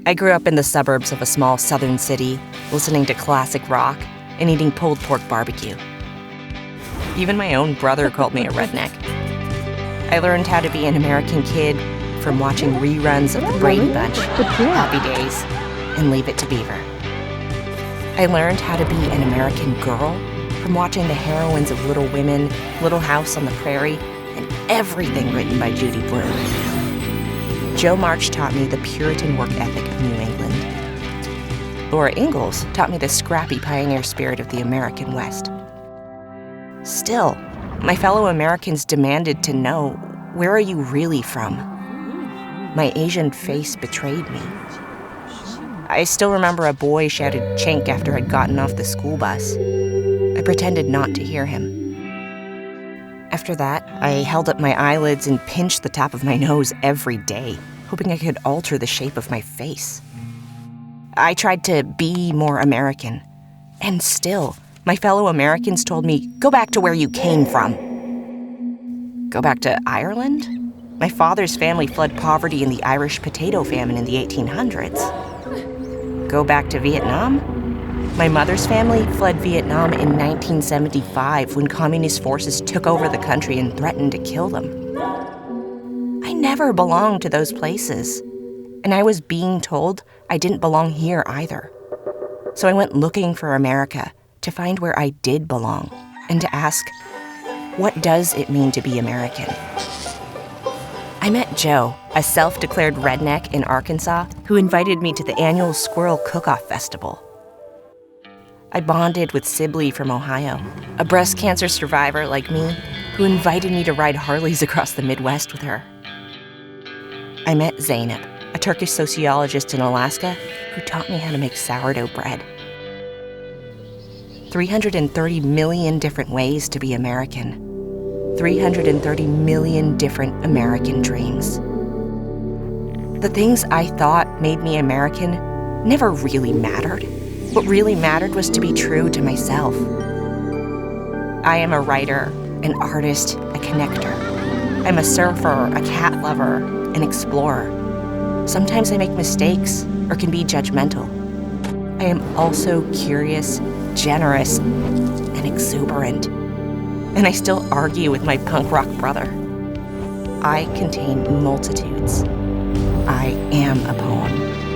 I grew up in the suburbs of a small southern city, listening to classic rock and eating pulled pork barbecue. Even my own brother called me a redneck. I learned how to be an American kid from watching reruns of The Brady Bunch, Happy Days, and Leave It to Beaver. I learned how to be an American girl from watching the heroines of Little Women, Little House on the Prairie, and everything written by Judy Blume. Jo March taught me the Puritan work ethic of New England. Laura Ingalls taught me the scrappy pioneer spirit of the American West. Still, my fellow Americans demanded to know, where are you really from? My Asian face betrayed me. I still remember a boy shouted "chink" after I'd gotten off the school bus. I pretended not to hear him. After that, I held up my eyelids and pinched the top of my nose every day, hoping I could alter the shape of my face. I tried to be more American. And still, my fellow Americans told me, go back to where you came from. Go back to Ireland? My father's family fled poverty in the Irish potato famine in the 1800s. Go back to Vietnam? My mother's family fled Vietnam in 1975 when communist forces took over the country and threatened to kill them. I never belonged to those places, and I was being told I didn't belong here either. So I went looking for America to find where I did belong and to ask, what does it mean to be American? I met Jo, a self-declared redneck in Arkansas, who invited me to the annual Squirrel Cook-Off Festival. I bonded with Sibley from Ohio, a breast cancer survivor like me, who invited me to ride Harleys across the Midwest with her. I met Zeynep, a Turkish sociologist in Alaska, who taught me how to make sourdough bread. 330 million different ways to be American. 330 million different American dreams. The things I thought made me American never really mattered. What really mattered was to be true to myself. I am a writer, an artist, a connector. I'm a surfer, a cat lover, an explorer. Sometimes I make mistakes or can be judgmental. I am also curious, generous, and exuberant. And I still argue with my punk rock brother. I contain multitudes. I am a poem.